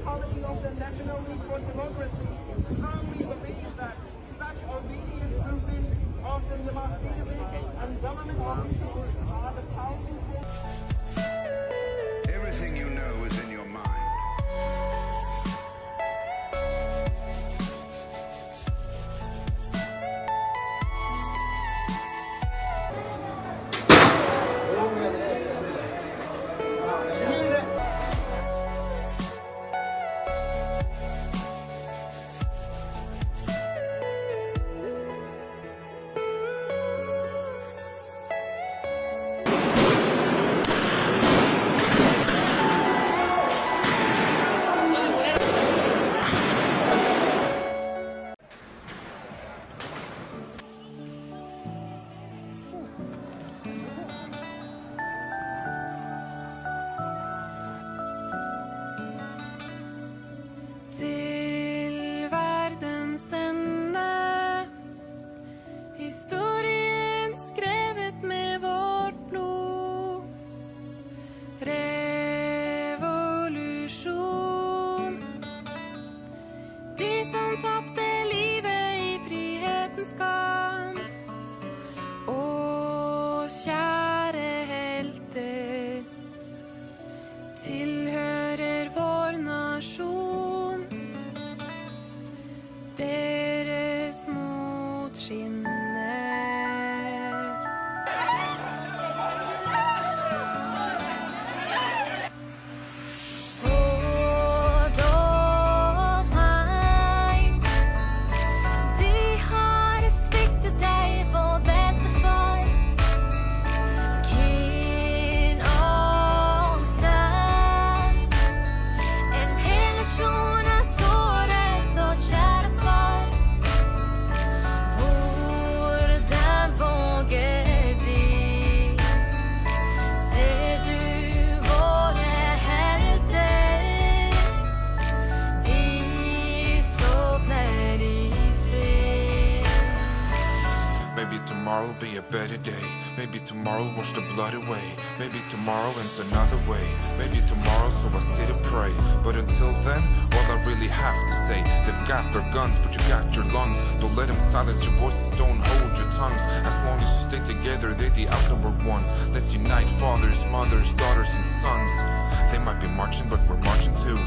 Colony of the National League for Democracy strongly believe that such obedience movements of the Myanmar citizens and government officials are the powerful force. Everything you know is in your mind. Til verdens ende, historien skrevet med vårt blod. Revolusjon. De som tapte livet i frihetens kamp. Og kjære helter, tilhører vår nasjon. Deres mot skinner. Fordom meg. De har sviktet deg, vår bestefar. Kin og sønn. En hel nasjon er såret og kjære far. Hvordan våger de? Ser du våre helter? De sovner i fred. Maybe tomorrow will be a better day. Maybe tomorrow wash the blood away. Maybe tomorrow ends another way. Maybe tomorrow so I sit and pray. But until then, all I really have to say, they've got their guns, but you got your lungs. Don't let them silence your voices, don't hold your tongues. As long as you stay together, they're the outnumbered ones. Let's unite fathers, mothers, daughters and sons. They might be marching, but we're marching too.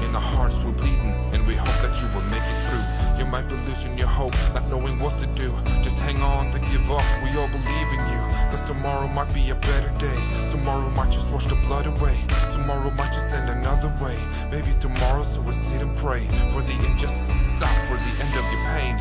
In the hearts we're bleeding, and we hope that you will make it through. You might be losing your hope, not knowing what to do. Just hang on, to give up, we all believe in you. Cause tomorrow might be a better day. Tomorrow might just wash the blood away. Tomorrow might just end another way. Maybe tomorrow so we'll sit and pray for the injustice to stop, for the end of your pain.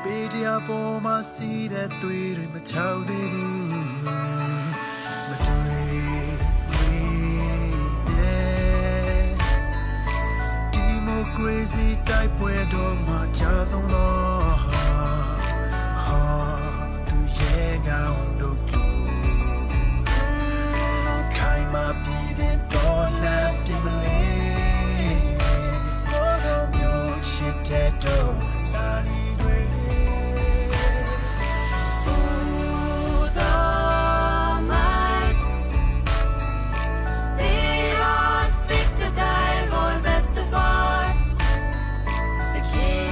Bedia poma sida tuiri machaudiru Democracy type where do ma chasong lo ha tu yega do tu kai ma bi do la bimle yo shit do sani De har sviktet deg, vår bestefar. The king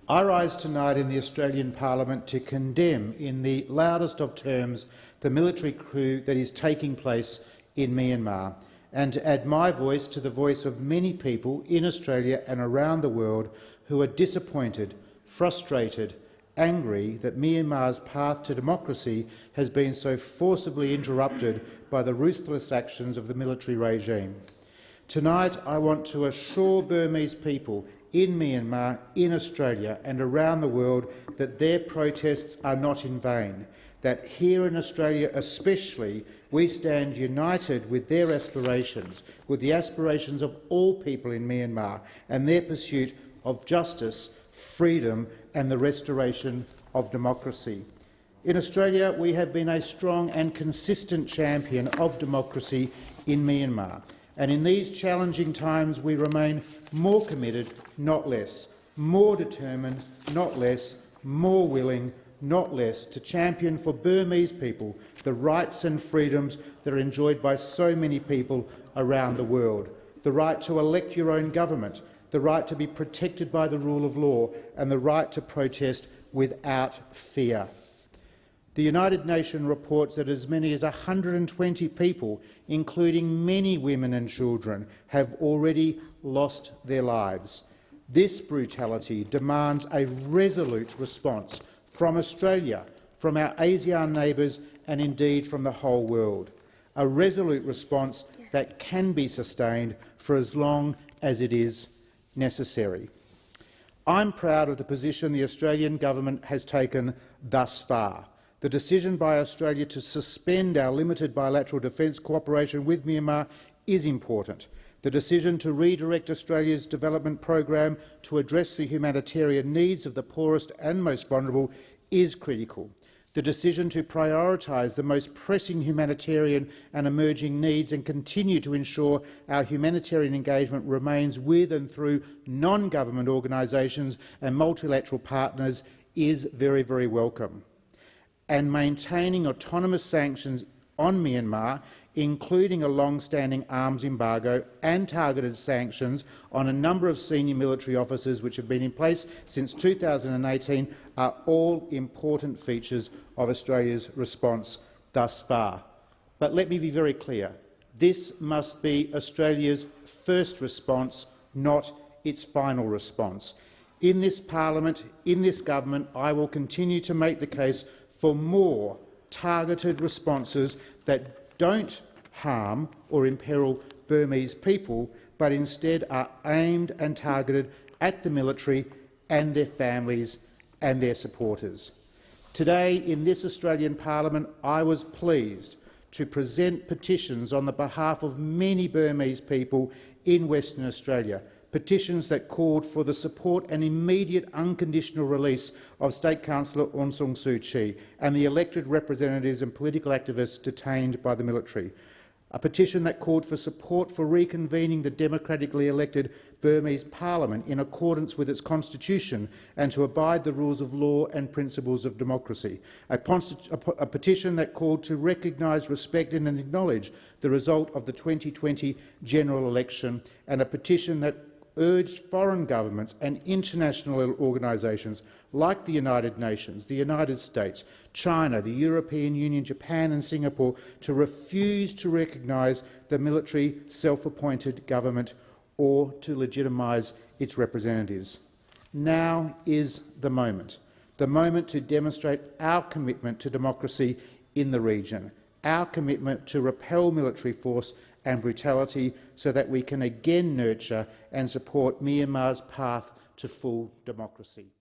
I rise tonight in the Australian Parliament to condemn in the loudest of terms the military coup that is taking place in Myanmar, and to add my voice to the voice of many people in Australia and around the world who are disappointed, frustrated, angry that Myanmar's path to democracy has been so forcibly interrupted by the ruthless actions of the military regime. Tonight I want to assure Burmese people in Myanmar, in Australia and around the world that their protests are not in vain, that here in Australia especially we stand united with their aspirations, with the aspirations of all people in Myanmar and their pursuit of justice, freedom and the restoration of democracy. In Australia, we have been a strong and consistent champion of democracy in Myanmar, and in these challenging times we remain more committed, not less, more determined, not less, more willing, not less, to champion for Burmese people the rights and freedoms that are enjoyed by so many people around the world. The right to elect your own government, the right to be protected by the rule of law, and the right to protest without fear. The United Nations reports that as many as 120 people, including many women and children, have already lost their lives. This brutality demands a resolute response from Australia, from our ASEAN neighbours and indeed from the whole world. A resolute response that can be sustained for as long as it is necessary. I'm proud of the position the Australian government has taken thus far. The decision by Australia to suspend our limited bilateral defence cooperation with Myanmar is important. The decision to redirect Australia's development program to address the humanitarian needs of the poorest and most vulnerable is critical. The decision to prioritise the most pressing humanitarian and emerging needs and continue to ensure our humanitarian engagement remains with and through non-government organisations and multilateral partners is very, very welcome. And maintaining autonomous sanctions on Myanmar, including a long-standing arms embargo and targeted sanctions on a number of senior military officers which have been in place since 2018, are all important features of Australia's response thus far. But let me be very clear. This must be Australia's first response, not its final response. In this Parliament, in this government, I will continue to make the case for more targeted responses that don't harm or imperil Burmese people, but instead are aimed and targeted at the military and their families and their supporters. Today, in this Australian Parliament, I was pleased to present petitions on the behalf of many Burmese people in Western Australia, petitions that called for the support and immediate unconditional release of State Councillor Aung San Suu Kyi and the elected representatives and political activists detained by the military. A petition that called for support for reconvening the democratically elected Burmese Parliament in accordance with its constitution and to abide the rules of law and principles of democracy. A petition that called to recognise, respect and acknowledge the result of the 2020 general election, and a petition that urged foreign governments and international organisations like the United Nations, the United States, China, the European Union, Japan and Singapore to refuse to recognise the military self-appointed government or to legitimise its representatives. Now is the moment to demonstrate our commitment to democracy in the region, our commitment to repel military force and brutality so that we can again nurture and support Myanmar's path to full democracy.